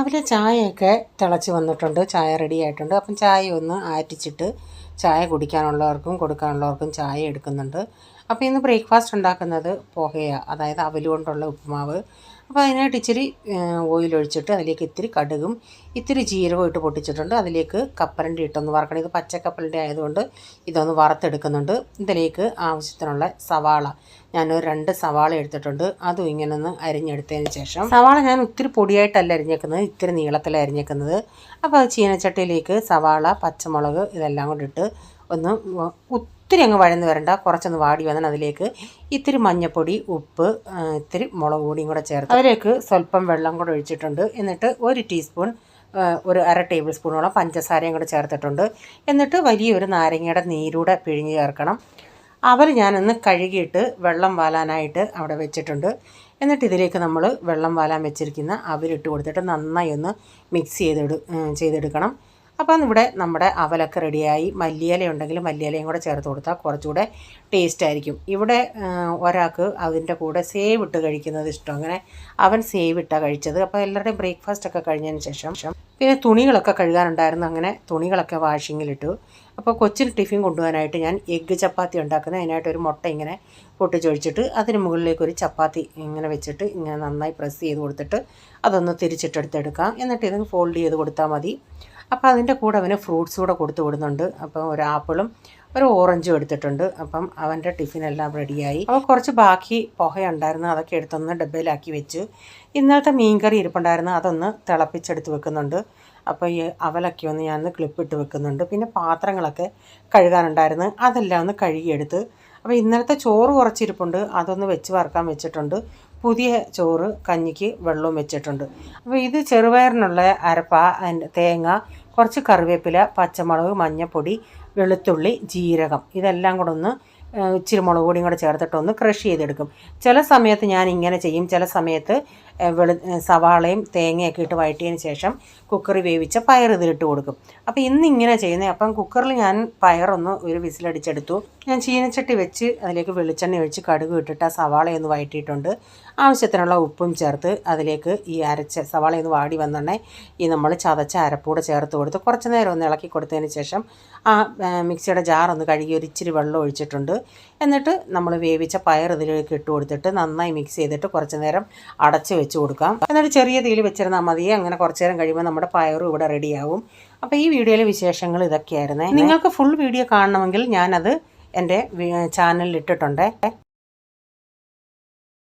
രാവിലെ ചായയൊക്കെ തിളച്ച് വന്നിട്ടുണ്ട്, ചായ റെഡി ആയിട്ടുണ്ട്. അപ്പം ചായ ഒന്ന് ആറ്റിച്ചിട്ട് ചായ കുടിക്കാനുള്ളവർക്കും കൊടുക്കാനുള്ളവർക്കും ചായ എടുക്കുന്നുണ്ട്. അപ്പോൾ ഇന്ന് ബ്രേക്ക്ഫാസ്റ്റ് ഉണ്ടാക്കുന്നത് പോഹയാണ്, അതായത് അവൽ കൊണ്ടുള്ള ഉപ്പുമാവ്. അപ്പോൾ അതിനായിട്ട് ഇച്ചിരി ഓയിലൊഴിച്ചിട്ട് അതിലേക്ക് ഇത്തിരി കടുകും ഇത്തിരി ജീരകവും ഇട്ട് പൊട്ടിച്ചിട്ടുണ്ട്. അതിലേക്ക് കപ്പലണ്ടി ഇട്ടൊന്ന് വറക്കണം. ഇത് പച്ചക്കപ്പലണ്ടി ആയതുകൊണ്ട് ഇതൊന്ന് വറുത്തെടുക്കുന്നുണ്ട്. ഇതിലേക്ക് ആവശ്യത്തിനുള്ള സവാള, ഞാനൊരു 2 സവാള എടുത്തിട്ടുണ്ട്. അതും ഇങ്ങനെ ഒന്ന് അരിഞ്ഞെടുത്തതിന് ശേഷം, സവാള ഞാൻ ഒത്തിരി പൊടിയായിട്ടല്ല അരിഞ്ഞേക്കുന്നത്, ഇത്തിരി നീളത്തിലാണ് അരിഞ്ഞേക്കുന്നത്. അപ്പോൾ അത് ചീനച്ചട്ടിയിലേക്ക് സവാള, പച്ചമുളക് ഇതെല്ലാം കൂടി ഇട്ട് ഒന്ന് ഒത്തിരി അങ്ങ് വഴന്ന് വരണ്ട, കുറച്ചൊന്ന് വാടി വന്നാൽ അതിലേക്ക് ഇത്തിരി മഞ്ഞൾപ്പൊടി, ഉപ്പ്, ഇത്തിരി മുളക് പൊടിയും കൂടെ ചേർത്ത് അതിലേക്ക് സ്വല്പം വെള്ളം കൂടെ ഒഴിച്ചിട്ടുണ്ട്. എന്നിട്ട് 1 ടീസ്പൂൺ, ഒരു 1/2 ടേബിൾ സ്പൂണോളം പഞ്ചസാരയും കൂടെ ചേർത്തിട്ടുണ്ട്. എന്നിട്ട് വലിയൊരു നാരങ്ങയുടെ നീരൂടെ പിഴിഞ്ഞ് ചേർക്കണം. അവൽ ഞാനൊന്ന് കഴുകിയിട്ട് വെള്ളം വാലാനായിട്ട് അവിടെ വെച്ചിട്ടുണ്ട്. എന്നിട്ട് ഇതിലേക്ക് നമ്മൾ വെള്ളം വാലാൻ വെച്ചിരിക്കുന്ന അവലിട്ട് കൊടുത്തിട്ട് നന്നായി ഒന്ന് മിക്സ് ചെയ്തെടുക്കണം. അപ്പം ഇവിടെ നമ്മുടെ അവലൊക്കെ റെഡിയായി. മല്ലിയില ഉണ്ടെങ്കിൽ മല്ലിയിലയും കൂടെ ചേർത്ത് കൊടുത്താൽ കുറച്ചുകൂടെ ടേസ്റ്റ് ആയിരിക്കും. ഇവിടെ ഒരാൾക്ക് അതിൻ്റെ കൂടെ സേവ് ഇട്ട് കഴിക്കുന്നത് ഇഷ്ടം, അങ്ങനെ അവൻ സേവ് ഇട്ടാണ് കഴിച്ചത്. അപ്പോൾ എല്ലാവരുടെയും ബ്രേക്ക്ഫാസ്റ്റൊക്കെ കഴിഞ്ഞതിന് ശേഷം പിന്നെ തുണികളൊക്കെ കഴുകാനുണ്ടായിരുന്നു. അങ്ങനെ തുണികളൊക്കെ വാഷിങ്ങിലിട്ടു. അപ്പോൾ കൊച്ചിന് ടിഫിൻ കൊണ്ടുപോകാനായിട്ട് ഞാൻ എഗ്ഗ് ചപ്പാത്തി ഉണ്ടാക്കുന്നത്. അതിനായിട്ട് ഒരു മുട്ട ഇങ്ങനെ പൊട്ടിച്ചൊഴിച്ചിട്ട് അതിന് മുകളിലേക്ക് ഒരു ചപ്പാത്തി ഇങ്ങനെ വെച്ചിട്ട് ഇങ്ങനെ നന്നായി പ്രസ് ചെയ്ത് കൊടുത്തിട്ട് അതൊന്ന് തിരിച്ചിട്ടെടുത്തെടുക്കാം. എന്നിട്ട് ഇത് ഫോൾഡ് ചെയ്ത് കൊടുത്താൽ മതി. അപ്പോൾ അതിൻ്റെ കൂടെ അവന് ഫ്രൂട്ട്സ് കൂടെ കൊടുത്തു വിടുന്നുണ്ട്. അപ്പം ഒരു ആപ്പിളും ഒരു ഓറഞ്ചും എടുത്തിട്ടുണ്ട്. അപ്പം അവൻ്റെ ടിഫിനെല്ലാം റെഡിയായി. അപ്പോൾ കുറച്ച് ബാക്കി പുകയുണ്ടായിരുന്നു, അതൊക്കെ എടുത്തൊന്ന് ഡബ്ബയിലാക്കി വെച്ചു. ഇന്നലത്തെ മീൻകറി ഇരിപ്പുണ്ടായിരുന്നു, അതൊന്ന് തിളപ്പിച്ചെടുത്ത് വെക്കുന്നുണ്ട്. അപ്പോൾ ഈ അവലൊക്കെ ഒന്ന് ഞാനൊന്ന് ക്ലിപ്പിട്ട് വെക്കുന്നുണ്ട്. പിന്നെ പാത്രങ്ങളൊക്കെ കഴുകാനുണ്ടായിരുന്നു, അതെല്ലാം ഒന്ന് കഴുകിയെടുത്ത്. അപ്പോൾ ഇന്നലത്തെ ചോറ് കുറച്ചിരിപ്പുണ്ട്, അതൊന്ന് വെച്ച് വറക്കാൻ വെച്ചിട്ടുണ്ട്. പുതിയ ചോറ് കഞ്ഞിക്ക് വെള്ളവും വെച്ചിട്ടുണ്ട്. അപ്പോൾ ഇത് ചെറുപയറിനുള്ള അരപ്പ, അതിൻ്റെ തേങ്ങ, കുറച്ച് കറിവേപ്പില, പച്ചമുളക്, മഞ്ഞൾപ്പൊടി, വെളുത്തുള്ളി, ജീരകം ഇതെല്ലാം കൂടെ ഒന്ന് ഇച്ചിരി മുളക് പൊടിയും കൂടെ ചേർത്തിട്ടൊന്ന് ക്രഷ് ചെയ്തെടുക്കും. ചില സമയത്ത് ഞാൻ ഇങ്ങനെ ചെയ്യും, ചില സമയത്ത് സവാളയും തേങ്ങയൊക്കെ ഇട്ട് വഴറ്റിയതിന് ശേഷം കുക്കറിൽ വേവിച്ച പയർ ഇതിലിട്ട് കൊടുക്കും. അപ്പോൾ ഇന്നിങ്ങനെ ചെയ്യുന്നത്. അപ്പം കുക്കറിൽ ഞാൻ പയറൊന്ന് ഒരു വിസിലടിച്ചെടുത്തു. ഞാൻ ചീനച്ചട്ടി വെച്ച് അതിലേക്ക് വെളിച്ചെണ്ണ ഒഴിച്ച് കടുക് ഇട്ടിട്ട് ആ സവാളയൊന്ന് വഴറ്റിയിട്ടുണ്ട്. ആവശ്യത്തിനുള്ള ഉപ്പും ചേർത്ത് അതിലേക്ക് ഈ അരച്ച സവാളയൊന്ന് വാടി വന്നെണ്ണേ ഈ നമ്മൾ ചതച്ച അരപ്പൂടെ ചേർത്ത് കൊടുത്ത് കുറച്ച് നേരം ഒന്ന് ഇളക്കി കൊടുത്തതിന് ശേഷം ആ മിക്സിയുടെ ജാറൊന്ന് കഴുകി ഒരു ഇച്ചിരി വെള്ളം ഒഴിച്ചിട്ടുണ്ട്. എന്നിട്ട് നമ്മൾ വേവിച്ച പയർ ഇതിലേക്ക് ഇട്ട് കൊടുത്തിട്ട് നന്നായി മിക്സ് ചെയ്തിട്ട് കുറച്ച് നേരം അടച്ച് വെച്ച് കൊടുക്കാം. എന്നിട്ട് ചെറിയ തീയിൽ വെച്ചിരുന്നാൽ മതി. അങ്ങനെ കുറച്ച് നേരം കഴിയുമ്പോൾ നമ്മുടെ പയറും ഇവിടെ റെഡിയാവും. അപ്പോൾ ഈ വീഡിയോയിലെ വിശേഷങ്ങൾ ഇതൊക്കെയായിരുന്നേ. നിങ്ങൾക്ക് ഫുൾ വീഡിയോ കാണണമെങ്കിൽ ഞാനത് എൻ്റെ ചാനലിൽ ഇട്ടിട്ടുണ്ട്.